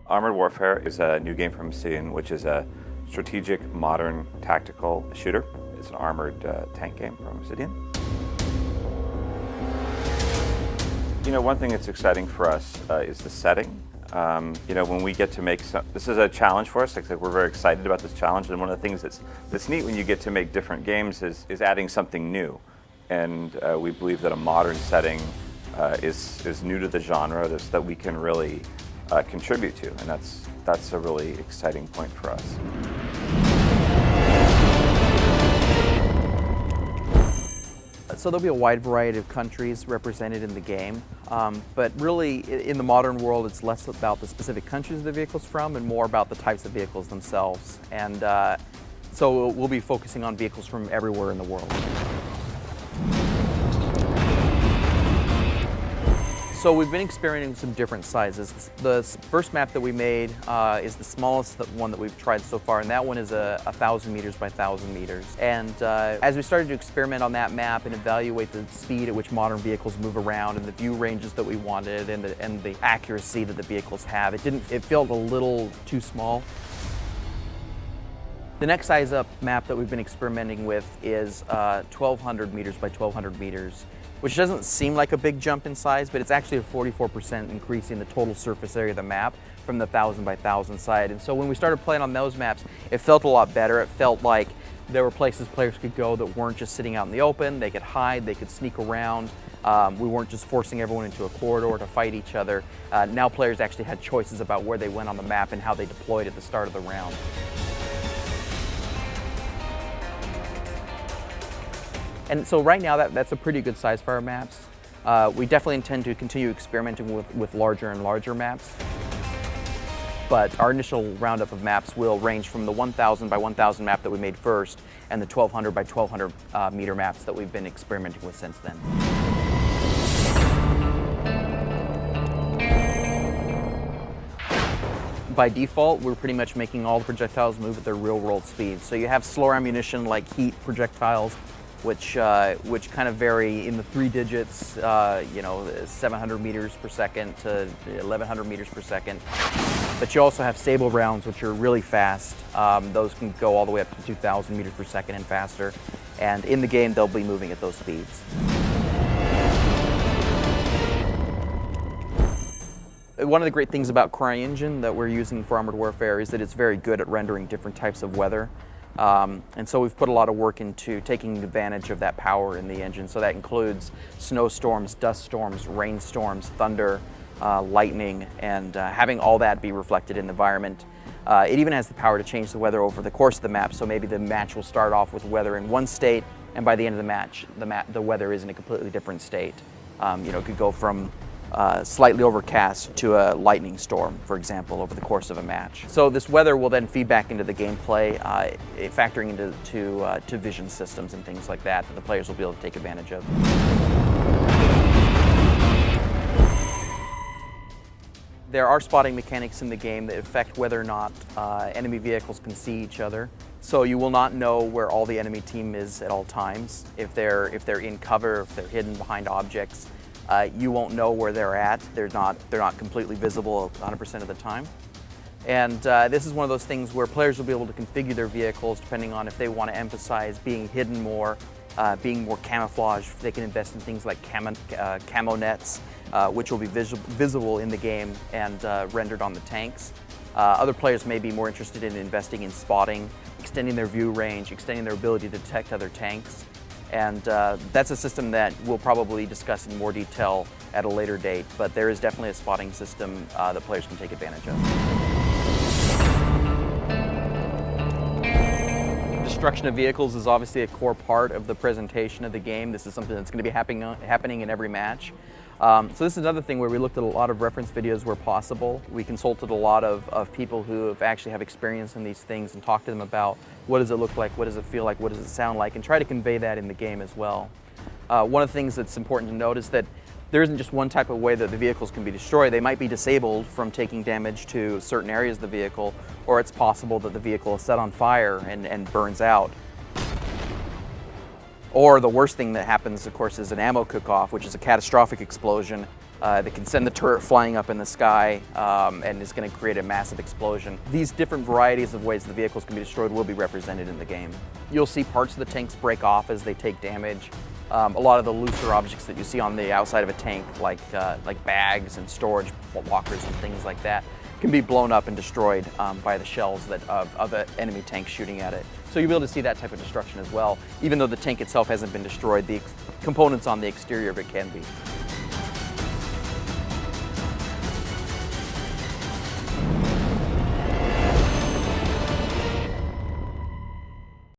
Armored Warfare is a new game from Obsidian, which is a strategic, modern, tactical shooter. It's an armored tank game from Obsidian. You know, one thing that's exciting for us is the setting. You know, when we get to make this is a challenge for us. Like, we're very excited about this challenge, and one of the things that's neat when you get to make different games is adding something new. And we believe that a modern setting is new to the genre that we can really contribute to, and that's a really exciting point for us. So there'll be a wide variety of countries represented in the game, but really in the modern world it's less about the specific countries the vehicle's from and more about the types of vehicles themselves. And so we'll be focusing on vehicles from everywhere in the world. So we've been experimenting with some different sizes. The first map that we made is the smallest one that we've tried so far, and that one is 1,000 meters by 1,000 meters. And as we started to experiment on that map and evaluate the speed at which modern vehicles move around and the view ranges that we wanted and the accuracy that the vehicles have, it felt a little too small. The next size up map that we've been experimenting with is 1,200 meters by 1,200 meters. Which doesn't seem like a big jump in size, but it's actually a 44% increase in the total surface area of the map from the 1,000 by 1,000 side. And so when we started playing on those maps, it felt a lot better. It felt like there were places players could go that weren't just sitting out in the open. They could hide, they could sneak around. We weren't just forcing everyone into a corridor to fight each other. Now players actually had choices about where they went on the map and how they deployed at the start of the round. And so right now that's a pretty good size for our maps. We definitely intend to continue experimenting with larger and larger maps. But our initial roundup of maps will range from the 1,000 by 1,000 map that we made first and the 1,200 by 1,200 meter maps that we've been experimenting with since then. By default, we're pretty much making all the projectiles move at their real-world speed. So you have slower ammunition like heat projectiles, which kind of vary in the 3 digits, you know, 700 meters per second to 1,100 meters per second. But you also have stable rounds, which are really fast. Those can go all the way up to 2,000 meters per second and faster. And in the game, they'll be moving at those speeds. One of the great things about CryEngine that we're using for Armored Warfare is that it's very good at rendering different types of weather. And so we've put a lot of work into taking advantage of that power in the engine. So that includes snowstorms, dust storms, rainstorms, thunder, lightning, and having all that be reflected in the environment. It even has the power to change the weather over the course of the map. So maybe the match will start off with weather in one state, and by the end of the match, the weather is in a completely different state. You know, it could go from slightly overcast to a lightning storm, for example, over the course of a match. So this weather will then feed back into the gameplay, factoring into vision systems and things like that the players will be able to take advantage of. There are spotting mechanics in the game that affect whether or not enemy vehicles can see each other. So you will not know where all the enemy team is at all times. If they're in cover, if they're hidden behind objects, you won't know where they're at. They're not completely visible 100% of the time. And this is one of those things where players will be able to configure their vehicles depending on if they want to emphasize being hidden more, being more camouflaged. They can invest in things like camo nets, which will be visible in the game and rendered on the tanks. Other players may be more interested in investing in spotting, extending their view range, extending their ability to detect other tanks. And that's a system that we'll probably discuss in more detail at a later date, but there is definitely a spotting system that players can take advantage of. Destruction of vehicles is obviously a core part of the presentation of the game. This is something that's going to be happening in every match. So this is another thing where we looked at a lot of reference videos where possible. We consulted a lot of people who actually have experience in these things and talked to them about what does it look like, what does it feel like, what does it sound like, and try to convey that in the game as well. One of the things that's important to note is that there isn't just one type of way that the vehicles can be destroyed. They might be disabled from taking damage to certain areas of the vehicle, or it's possible that the vehicle is set on fire and burns out. Or the worst thing that happens, of course, is an ammo cook-off, which is a catastrophic explosion that can send the turret flying up in the sky and is going to create a massive explosion. These different varieties of ways the vehicles can be destroyed will be represented in the game. You'll see parts of the tanks break off as they take damage. A lot of the looser objects that you see on the outside of a tank, like bags and storage lockers and things like that, can be blown up and destroyed by the shells of an enemy tank shooting at it. So you'll be able to see that type of destruction as well. Even though the tank itself hasn't been destroyed, the components on the exterior of it can be.